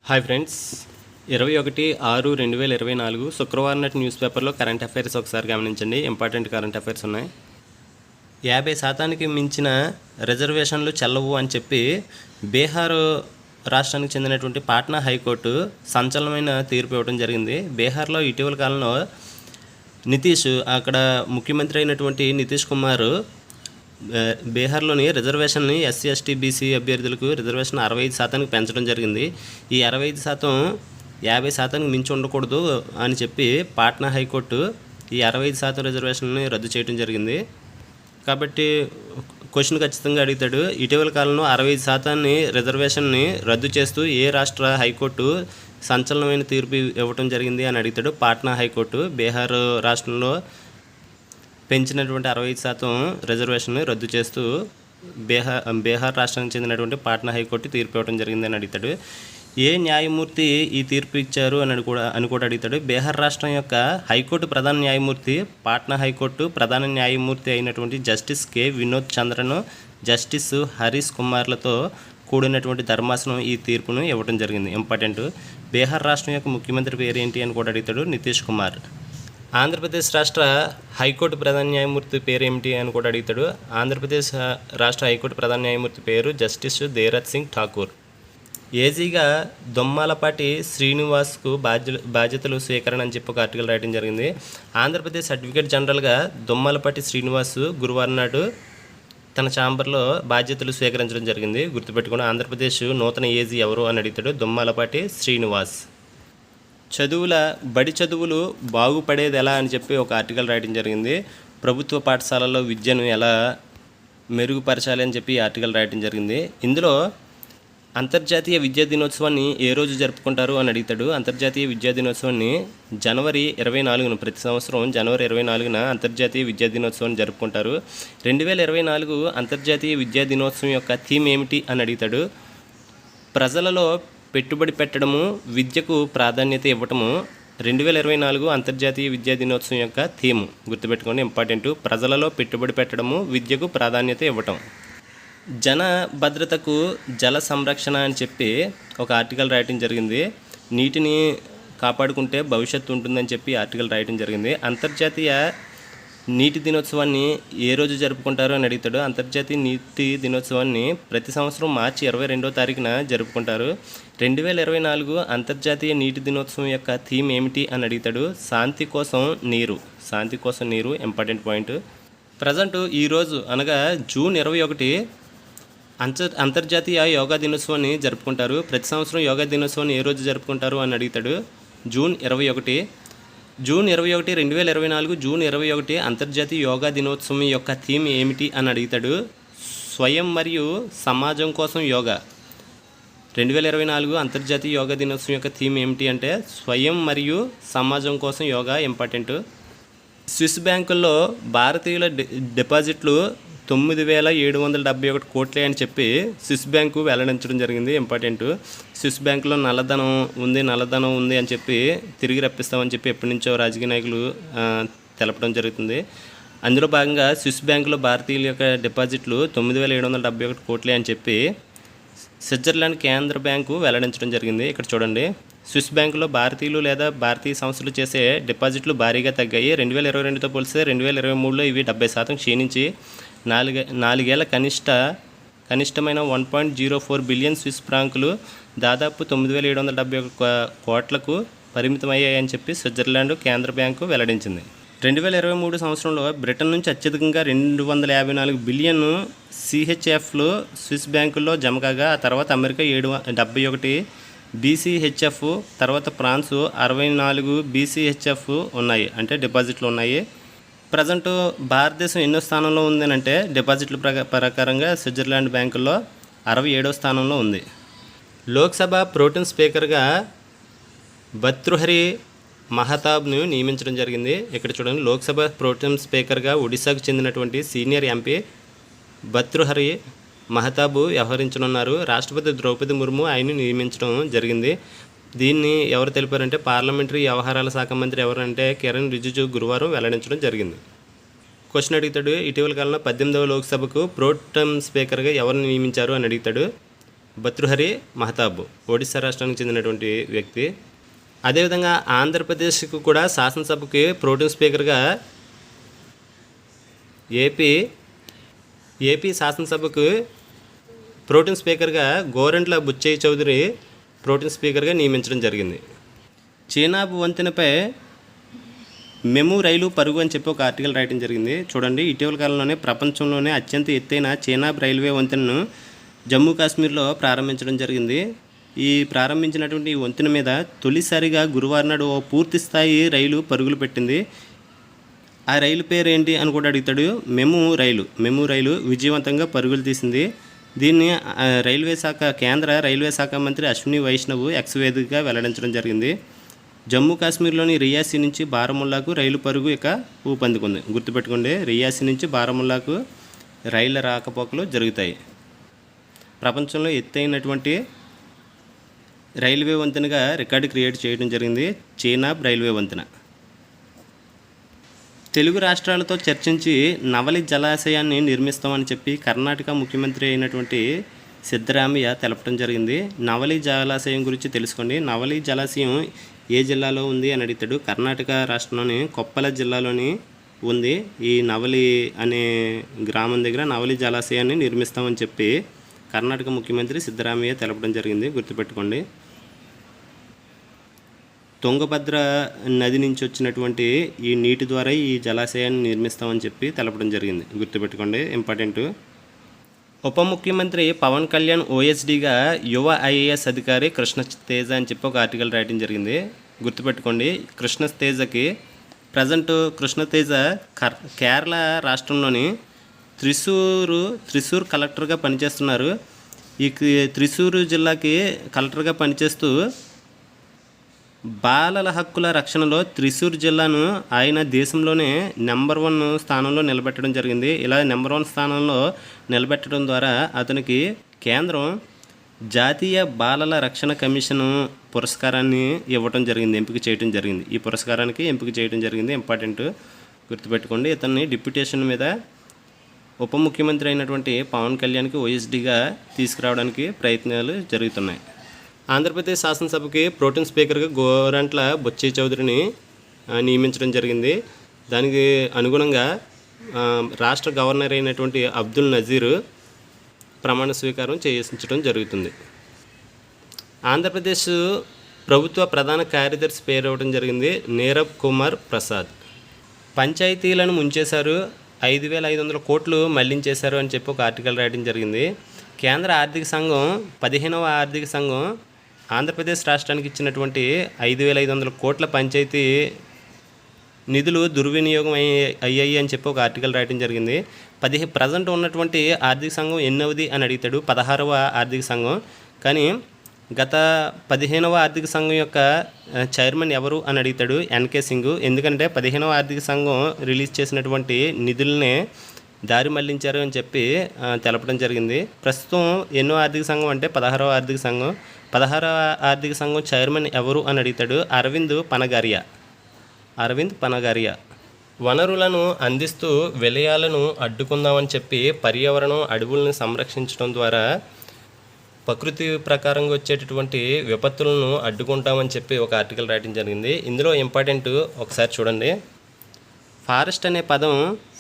Hi friends, 21/6/2024 శుక్రవారం నాటి news పేపర్లో కరెంట్ అఫైర్స్ ఒకసారి గమనించండి. ఇంపార్టెంట్ కరెంట్ అఫైర్స్ ఉన్నాయి. 50% మించిన రిజర్వేషన్లు చెల్లవు అని చెప్పి బీహార్ రాష్ట్రానికి చెందినటువంటి పాట్నా హైకోర్టు సంచలనమైన తీర్పు ఇవ్వడం జరిగింది. బీహార్లో ఇటీవల కాలంలో అక్కడ ముఖ్యమంత్రి అయినటువంటి నితీష్ కుమార్ బీహార్లోని రిజర్వేషన్ని ఎస్సీ ఎస్టీ బీసీ అభ్యర్థులకు రిజర్వేషన్ 65% పెంచడం జరిగింది. ఈ 65% 50%కి మించి ఉండకూడదు అని చెప్పి పాట్నా హైకోర్టు ఈ 65% రిజర్వేషన్ని రద్దు చేయడం జరిగింది. కాబట్టి క్వశ్చన్ ఖచ్చితంగా అడుగుతాడు, ఇటీవల కాలంలో 65% రిజర్వేషన్ని రద్దు చేస్తూ ఏ రాష్ట్ర హైకోర్టు సంచలనమైన తీర్పు ఇవ్వటం జరిగింది అని అడుగుతాడు. పాట్నా హైకోర్టు బీహార్ రాష్ట్రంలో పెంచినటువంటి 65% రిజర్వేషన్ని రద్దు చేస్తూ బీహార్ రాష్ట్రానికి చెందినటువంటి పాట్నా హైకోర్టు తీర్పు ఇవ్వడం జరిగింది అని అడుగుతాడు. ఏ న్యాయమూర్తి ఈ తీర్పు ఇచ్చారు అని కూడా అడుగుతాడు. బీహార్ రాష్ట్రం యొక్క హైకోర్టు ప్రధాన న్యాయమూర్తి, పాట్నా హైకోర్టు ప్రధాన న్యాయమూర్తి అయినటువంటి justice K Vinod Chandran, justice Harish కుమార్లతో కూడినటువంటి ధర్మాసనం ఈ తీర్పును ఇవ్వడం జరిగింది. ఇంపార్టెంట్. బీహార్ రాష్ట్రం యొక్క ముఖ్యమంత్రి పేరు ఏంటి అని కూడా అడుగుతాడు, నితీష్ కుమార్. ఆంధ్రప్రదేశ్ రాష్ట్ర హైకోర్టు ప్రధాన న్యాయమూర్తి పేరు ఏమిటి అని కూడా అడుగుతాడు. ఆంధ్రప్రదేశ్ రాష్ట్ర హైకోర్టు ప్రధాన న్యాయమూర్తి పేరు జస్టిస్ ధీరజ్ సింగ్ ఠాకూర్. ఏజీగా దొమ్మాలపాటి శ్రీనివాస్కు బాధ్యతలు స్వీకరణ అని చెప్పి ఒక ఆర్టికల్ రాయడం జరిగింది. ఆంధ్రప్రదేశ్ అడ్వకేట్ జనరల్గా దొమ్మాలపాటి శ్రీనివాస్ గురువారం నాడు తన ఛాంబర్లో బాధ్యతలు స్వీకరించడం జరిగింది. గుర్తుపెట్టుకుని ఆంధ్రప్రదేశ్ నూతన ఏజీ ఎవరు అని అడుగుతాడు, దొమ్మాలపాటి శ్రీనివాస్. బడి చదువులు బాగుపడేది ఎలా అని చెప్పి ఒక ఆర్టికల్ రాయడం జరిగింది. ప్రభుత్వ పాఠశాలల్లో విద్యను ఎలా మెరుగుపరచాలి అని చెప్పి ఆర్టికల్ రాయడం జరిగింది. ఇందులో అంతర్జాతీయ విద్యా దినోత్సవాన్ని ఏ రోజు జరుపుకుంటారు అని అడుగుతాడు. అంతర్జాతీయ విద్యా దినోత్సవాన్ని జనవరి 24న, ప్రతి సంవత్సరం జనవరి 24న అంతర్జాతీయ విద్యా దినోత్సవాన్ని జరుపుకుంటారు. 2024 అంతర్జాతీయ విద్యా దినోత్సవం యొక్క థీమ్ ఏమిటి అని అడుగుతాడు. ప్రజలలో పెట్టుబడి పెట్టడము, విద్యకు ప్రాధాన్యత ఇవ్వటము 2024 అంతర్జాతీయ విద్యా దినోత్సవం యొక్క థీమ్. గుర్తుపెట్టుకోండి, ఇంపార్టెంట్. ప్రజలలో పెట్టుబడి పెట్టడము, విద్యకు ప్రాధాన్యత ఇవ్వటం. జన భద్రతకు జల సంరక్షణ అని చెప్పి ఒక ఆర్టికల్ రాయటం జరిగింది. నీటిని కాపాడుకుంటే భవిష్యత్తు ఉంటుందని చెప్పి ఆర్టికల్ రాయటం జరిగింది. అంతర్జాతీయ నీటి దినోత్సవాన్ని ఏ రోజు జరుపుకుంటారు అని అడుగుతాడు. అంతర్జాతీయ నీటి దినోత్సవాన్ని ప్రతి సంవత్సరం మార్చి 22వ తారీఖున జరుపుకుంటారు. 2024 అంతర్జాతీయ నీటి దినోత్సవం యొక్క థీమ్ ఏమిటి అని అడుగుతాడు. శాంతి కోసం నీరు. శాంతి కోసం నీరు ఇంపార్టెంట్ పాయింట్. ప్రజెంట్ ఈరోజు అనగా జూన్ 21 అంతర్జాతీయ యోగా దినోత్సవాన్ని జరుపుకుంటారు. ప్రతి సంవత్సరం యోగా దినోత్సవాన్ని ఏ రోజు జరుపుకుంటారు అని అడుగుతాడు. జూన్ 21, 2024 జూన్ 21 అంతర్జాతీయ యోగా దినోత్సవం యొక్క థీమ్ ఏమిటి అని అడుగుతాడు. స్వయం మరియు సమాజం కోసం యోగా. 2024 అంతర్జాతీయ యోగా దినోత్సవం యొక్క థీమ్ ఏమిటి అంటే స్వయం మరియు సమాజం కోసం యోగా ఇంపార్టెంట్. స్విస్ బ్యాంకుల్లో భారతీయుల డిపాజిట్లు 9,771 కోట్లే అని చెప్పి స్విస్ బ్యాంకు వెల్లడించడం జరిగింది. ఇంపార్టెంట్. స్విస్ బ్యాంకులో నల్లధనం ఉంది అని చెప్పి తిరిగి రప్పిస్తామని చెప్పి ఎప్పటి నుంచో రాజకీయ నాయకులు తెలపడం జరుగుతుంది. అందులో భాగంగా స్విస్ బ్యాంకులో భారతీయుల యొక్క డిపాజిట్లు 9,771 కోట్లే అని చెప్పి స్విట్జర్లాండ్ కేంద్ర బ్యాంకు వెల్లడించడం జరిగింది. ఇక్కడ చూడండి, స్విస్ బ్యాంకులో భారతీయులు లేదా భారతీయ సంస్థలు చేసే డిపాజిట్లు భారీగా తగ్గాయి. 2022తో పోలిస్తే 2023లో ఇవి 70% క్షీణించి నాలుగేళ్ల కనిష్టమైన 1.04 బిలియన్ స్విస్ ఫ్రాంకులు దాదాపు 9,771 కోట్లకు పరిమితమయ్యాయని చెప్పి స్విట్జర్లాండ్ కేంద్ర బ్యాంకు వెల్లడించింది. 2023 సంవత్సరంలో బ్రిటన్ నుంచి అత్యధికంగా 254 బిలియన్ సిహెచ్ఎఫ్లు స్విస్ బ్యాంకుల్లో జమ కాగా, ఆ తర్వాత అమెరికా 71 బీసీహెచ్ఎఫ్, తర్వాత ఫ్రాన్స్ 64 బీసీహెచ్ఎఫ్ ఉన్నాయి, అంటే డిపాజిట్లు ఉన్నాయి. ప్రజెంట్ భారతదేశం ఎన్నో స్థానంలో ఉంది అంటే డిపాజిట్ల ప్రకారంగా స్విట్జర్లాండ్ బ్యాంకుల్లో 67వ స్థానంలో ఉంది. లోక్సభ ప్రోటెం స్పీకర్గా భర్తృహరి మహతాబ్ను నియమించడం జరిగింది. ఇక్కడ చూడండి, లోక్సభ ప్రోటెం స్పీకర్గా ఒడిశాకు చెందినటువంటి సీనియర్ ఎంపీ భర్తృహరి మహతాబ్ వ్యవహరించనున్నారు. రాష్ట్రపతి ద్రౌపది ముర్ము ఆయన్ని నియమించడం జరిగింది. దీన్ని ఎవరు తెలిపారంటే పార్లమెంటరీ వ్యవహారాల శాఖ మంత్రి ఎవరంటే కిరణ్ రిజిజు గురువారం వెల్లడించడం జరిగింది. క్వశ్చన్ అడుగుతాడు, ఇటీవల కాలంలో 18వ లోక్సభకు ప్రోటెం స్పీకర్గా ఎవరిని నియమించారు అని అడుగుతాడు. భర్తృహరి మహతాబ్, ఒడిశా రాష్ట్రానికి చెందినటువంటి వ్యక్తి. అదేవిధంగా ఆంధ్రప్రదేశ్కు కూడా శాసనసభకి ప్రోటెం స్పీకర్గా ఏపీ శాసనసభకు ప్రోటెం స్పీకర్గా గోరంట్ల బుచ్చయ్య చౌదరి ప్రోటెం స్పీకర్గా నియమించడం జరిగింది. చీనాబ్ వంతెనపై మెము రైలు పరుగు అని చెప్పి ఒక ఆర్టికల్ రాయడం జరిగింది. చూడండి, ఇటీవల కాలంలోనే ప్రపంచంలోనే అత్యంత ఎత్తైన చీనాబ్ రైల్వే వంతెనను జమ్మూ కాశ్మీర్లో ప్రారంభించడం జరిగింది. ఈ ప్రారంభించినటువంటి ఈ వంతెన మీద తొలిసారిగా గురువారం నాడు ఓ పూర్తి స్థాయి రైలు పరుగులు పెట్టింది. ఆ రైలు పేరు ఏంటి అని కూడా అడుగుతాడు. మెము రైలు విజయవంతంగా పరుగులు తీసింది. దీన్ని కేంద్ర రైల్వే శాఖ మంత్రి అశ్విని వైష్ణవ్ ఎక్స్ వేదికగా వెల్లడించడం జరిగింది. జమ్మూ కాశ్మీర్లోని రియాసీ నుంచి బారాముల్లాకు రైలు పరుగు ఇక ఊపందుకుంది. గుర్తుపెట్టుకోండి, రియాసీ నుంచి బారాముల్లాకు రైళ్ల రాకపోకలు జరుగుతాయి. ప్రపంచంలో ఎత్తైనటువంటి రైల్వే వంతెనగా రికార్డు క్రియేట్ చేయడం జరిగింది చీనాబ్ రైల్వే వంతెన. తెలుగు రాష్ట్రాలతో చర్చించి నవలి జలాశయాన్ని నిర్మిస్తామని చెప్పి కర్ణాటక ముఖ్యమంత్రి అయినటువంటి సిద్ధరామయ్య తెలపడం జరిగింది. నవలి జలాశయం గురించి తెలుసుకోండి. నవలి జలాశయం ఏ జిల్లాలో ఉంది అని అడుగుతాడు. కర్ణాటక రాష్ట్రంలోని కొప్పల జిల్లాలోని ఉంది. ఈ నవలి అనే గ్రామం దగ్గర నవలి జలాశయాన్ని నిర్మిస్తామని చెప్పి కర్ణాటక ముఖ్యమంత్రి సిద్ధరామయ్య తెలపడం జరిగింది. గుర్తుపెట్టుకోండి. తుంగభద్ర నది నుంచి వచ్చినటువంటి ఈ నీటి ద్వారా ఈ జలాశయాన్ని నిర్మిస్తామని చెప్పి తెలపడం జరిగింది. గుర్తుపెట్టుకోండి, ఇంపార్టెంట్. ఉప ముఖ్యమంత్రి పవన్ కళ్యాణ్ ఓఎస్డీగా యువ ఐఏఎస్ అధికారి కృష్ణ తేజ అని చెప్పి ఒక ఆర్టికల్ రాయడం జరిగింది. గుర్తుపెట్టుకోండి, కృష్ణ తేజకి ప్రజెంట్ కృష్ణ తేజ కేరళ రాష్ట్రంలోని త్రిశూర్ కలెక్టర్గా పనిచేస్తున్నారు. ఈ త్రిశూర్ జిల్లాకి కలెక్టర్గా పనిచేస్తూ బాలల హక్కుల రక్షణలో త్రిశూర్ జిల్లాను ఆయన దేశంలోనే నెంబర్ 1 స్థానంలో నిలబెట్టడం జరిగింది. ఇలా నెంబర్ 1 స్థానంలో నిలబెట్టడం ద్వారా అతనికి కేంద్రం జాతీయ బాలల రక్షణ కమిషన్ పురస్కారాన్ని ఇవ్వటం జరిగింది, ఎంపిక చేయడం జరిగింది. ఈ పురస్కారానికి ఎంపిక చేయడం జరిగింది. ఇంపార్టెంట్, గుర్తుపెట్టుకోండి. ఇతన్ని డిప్యూటేషన్ మీద ఉప ముఖ్యమంత్రి అయినటువంటి పవన్ కళ్యాణ్కి ఓఎస్డీగా తీసుకురావడానికి ప్రయత్నాలు జరుగుతున్నాయి. ఆంధ్రప్రదేశ్ శాసనసభకి ప్రోటెం స్పీకర్గా గోరంట్ల బుచ్చయ్య చౌదరిని నియమించడం జరిగింది. దానికి అనుగుణంగా రాష్ట్ర గవర్నర్ అయినటువంటి అబ్దుల్ నజీర్ ప్రమాణ స్వీకారం చేయించడం జరుగుతుంది. ఆంధ్రప్రదేశ్ ప్రభుత్వ ప్రధాన కార్యదర్శి పేరు ఇవ్వడం జరిగింది నీరబ్ కుమార్ ప్రసాద్. పంచాయతీలను ముంచేశారు, 5,500 కోట్లు మళ్లించేశారు అని చెప్పి ఒక ఆర్టికల్ రాయడం జరిగింది. కేంద్ర ఆర్థిక సంఘం 15వ ఆర్థిక సంఘం ఆంధ్రప్రదేశ్ రాష్ట్రానికి ఇచ్చినటువంటి 5,500 కోట్ల పంచాయతీ నిధులు దుర్వినియోగం అయ్యాయి అని చెప్పి ఒక ఆర్టికల్ రాయడం జరిగింది. ప్రజెంట్ ఉన్నటువంటి ఆర్థిక సంఘం ఎన్నవది అని అడుగుతాడు. 16వ ఆర్థిక సంఘం. కానీ గత 15వ ఆర్థిక సంఘం యొక్క చైర్మన్ ఎవరు అని అడుగుతాడు, ఎన్కే సింగ్. ఎందుకంటే 15వ ఆర్థిక సంఘం రిలీజ్ చేసినటువంటి నిధులనే దారి మళ్లించారు అని చెప్పి తెలపడం జరిగింది. ప్రస్తుతం ఎన్నో ఆర్థిక సంఘం అంటే 16వ ఆర్థిక సంఘం. 16వ ఆర్థిక సంఘం చైర్మన్ ఎవరు అని అడుగుతాడు, అరవింద్ పనగారియా. వనరులను అందిస్తూ విలయాలను అడ్డుకుందామని చెప్పి పర్యావరణం, అడవులను సంరక్షించడం ద్వారా ప్రకృతి ప్రకారంగా వచ్చేటటువంటి విపత్తులను అడ్డుకుంటామని చెప్పి ఒక ఆర్టికల్ రాయడం జరిగింది. ఇందులో ఇంపార్టెంట్ ఒకసారి చూడండి. ఫారెస్ట్ అనే పదం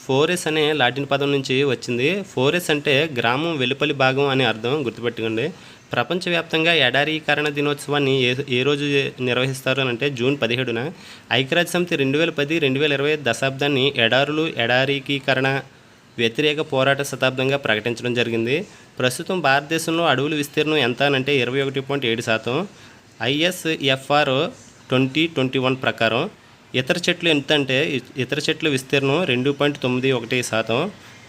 ఫోరెస్ అనే లాటిన్ పదం నుంచి వచ్చింది. ఫోరెస్ అంటే గ్రామం వెలుపలి భాగం అని అర్థం. గుర్తుపెట్టుకోండి. ప్రపంచవ్యాప్తంగా ఎడారీకరణ దినోత్సవాన్ని ఏ రోజు నిర్వహిస్తారు అని అంటే జూన్ 17న. ఐక్యరాజ్య సమితి 2010-2020 దశాబ్దాన్ని ఎడారీకరణ వ్యతిరేక పోరాట శతాబ్దంగా ప్రకటించడం జరిగింది. ప్రస్తుతం భారతదేశంలో అడవుల విస్తీర్ణం ఎంత అని అంటే 21.7%. ISFR 2021 ప్రకారం. ఇతర చెట్లు ఎంత అంటే ఇతర చెట్ల విస్తీర్ణం 2.91%.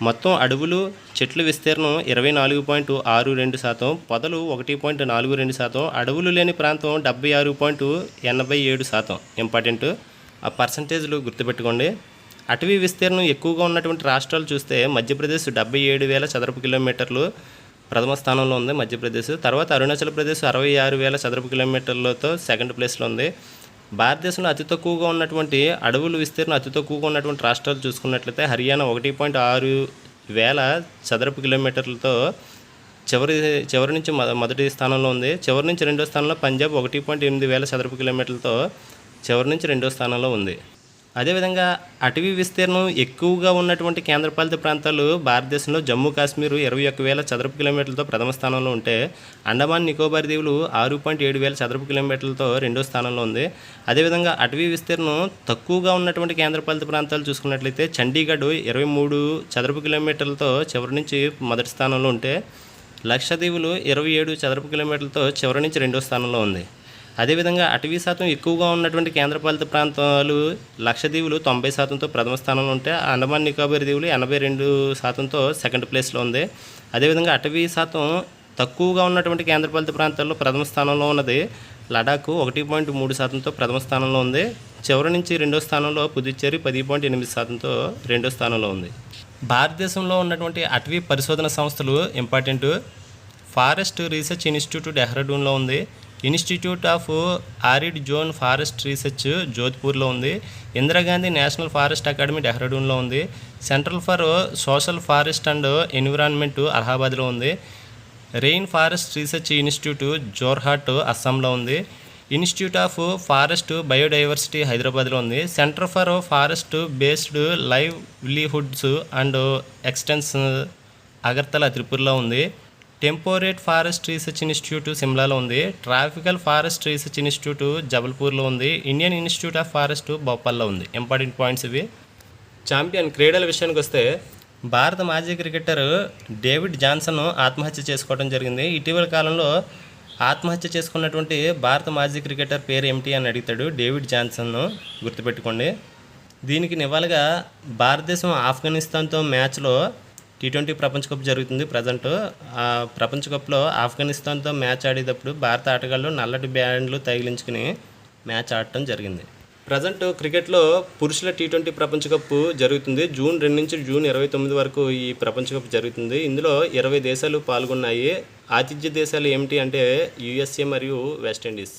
మొత్తం అడవులు చెట్ల విస్తీర్ణం 24.62%. పొదలు 1.42%. అడవులు లేని ప్రాంతం 76.87%. ఇంపార్టెంట్, ఆ పర్సంటేజ్లు గుర్తుపెట్టుకోండి. అటవీ విస్తీర్ణం ఎక్కువగా ఉన్నటువంటి రాష్ట్రాలు చూస్తే మధ్యప్రదేశ్ 77,000 చదరపు కిలోమీటర్లు ప్రథమ స్థానంలో ఉంది మధ్యప్రదేశ్. తర్వాత అరుణాచల్ ప్రదేశ్ 66,000 చదరపు కిలోమీటర్లతో సెకండ్ ప్లేస్లో ఉంది. భారతదేశంలో అతి తక్కువగా ఉన్నటువంటి అడవుల విస్తీర్ణం అతి తక్కువగా ఉన్నటువంటి రాష్ట్రాలు చూసుకున్నట్లయితే హర్యానా 1.6,000 చదరపు కిలోమీటర్లతో చివరి నుంచి మొదటి స్థానంలో ఉంది. చివరి నుంచి రెండో స్థానంలో పంజాబ్ 1.8 వేల చదరపు కిలోమీటర్లతో చివరి నుంచి రెండో స్థానంలో ఉంది. అదేవిధంగా అటవీ విస్తీర్ణం ఎక్కువగా ఉన్నటువంటి కేంద్రపాలిత ప్రాంతాలు భారతదేశంలో జమ్మూ కాశ్మీర్ 21,000 చదరపు కిలోమీటర్లతో ప్రథమ స్థానంలో ఉంటే అండమాన్ నికోబార్ దీవులు 6.7 వేల చదరపు కిలోమీటర్లతో రెండో స్థానంలో ఉంది. అదేవిధంగా అటవీ విస్తీర్ణం తక్కువగా ఉన్నటువంటి కేంద్రపాలిత ప్రాంతాలు చూసుకున్నట్లయితే చండీగఢ్ 23 చదరపు కిలోమీటర్లతో చివరి నుంచి మొదటి స్థానంలో ఉంటే లక్షద్వీపులు 27 చదరపు కిలోమీటర్లతో చివరి నుంచి రెండో స్థానంలో ఉంది. అదేవిధంగా అటవీ శాతం ఎక్కువగా ఉన్నటువంటి కేంద్రపాలిత ప్రాంతాలు లక్షద్వీపులు 90%తో ప్రథమ స్థానంలో ఉంటే అండమాన్ నికోబార్ దీవులు 82%తో సెకండ్ ప్లేస్లో ఉంది. అదేవిధంగా అటవీ శాతం తక్కువగా ఉన్నటువంటి కేంద్రపాలిత ప్రాంతాల్లో ప్రథమ స్థానంలో ఉన్నది లడాక్ 1.3%తో ప్రథమ స్థానంలో ఉంది. చివరి నుంచి రెండో స్థానంలో పుదుచ్చేరి 10.8%తో రెండో స్థానంలో ఉంది. భారతదేశంలో ఉన్నటువంటి అటవీ పరిశోధన సంస్థలు ఇంపార్టెంట్. ఫారెస్ట్ రీసెర్చ్ ఇన్స్టిట్యూట్ డెహ్రాడూన్లో ఉంది. Institute of arid zone forest research జోధ్పూర్లో ఉంది. ఇందిరాగాంధీ నేషనల్ ఫారెస్ట్ అకాడమీ డెహ్రాడూన్లో ఉంది. Central for social forest and environment అలహాబాద్లో ఉంది. Rain forest research institute Jorhat అస్సాంలో ఉంది. ఇన్స్టిట్యూట్ ఆఫ్ ఫారెస్ట్ బయోడైవర్సిటీ హైదరాబాద్లో ఉంది. Centre for forest based livelihoods and extension Agartala త్రిపురలో ఉంది. టెంపోరేట్ ఫారెస్ట్ రీసెర్చ్ ఇన్స్టిట్యూట్ సిమ్లాలో ఉంది. ట్రాపికల్ ఫారెస్ట్ రీసెర్చ్ ఇన్స్టిట్యూట్ జబల్పూర్లో ఉంది. ఇండియన్ ఇన్స్టిట్యూట్ ఆఫ్ ఫారెస్ట్ భోపాల్లో ఉంది. ఇంపార్టెంట్ పాయింట్స్ ఇవి. ఛాంపియన్ క్రీడల విషయానికి వస్తే భారత మాజీ క్రికెటర్ డేవిడ్ జాన్సన్ ఆత్మహత్య చేసుకోవడం జరిగింది. ఇటీవల కాలంలో ఆత్మహత్య చేసుకున్నటువంటి భారత మాజీ క్రికెటర్ పేరు ఏమిటి అని అడుగుతాడు. డేవిడ్ జాన్సన్ గుర్తుపెట్టుకోండి. దీనికి నివాళిగా భారతదేశం ఆఫ్ఘనిస్తాన్తో మ్యాచ్లో T20 ప్రపంచ కప్ జరుగుతుంది ప్రజెంట్. ఆ ప్రపంచ కప్లో ఆఫ్ఘనిస్తాన్తో మ్యాచ్ ఆడేటప్పుడు భారత ఆటగాళ్ళు నల్లటి బ్యాండ్లు తగిలించుకుని మ్యాచ్ ఆడటం జరిగింది. ప్రజెంట్ క్రికెట్లో పురుషుల T20 ప్రపంచ కప్ జరుగుతుంది. జూన్ 2 నుంచి జూన్ 29 వరకు ఈ ప్రపంచ కప్ జరుగుతుంది. ఇందులో 20 దేశాలు పాల్గొన్నాయి. ఆతిథ్య దేశాలు ఏమిటి అంటే USA మరియు వెస్టిండీస్.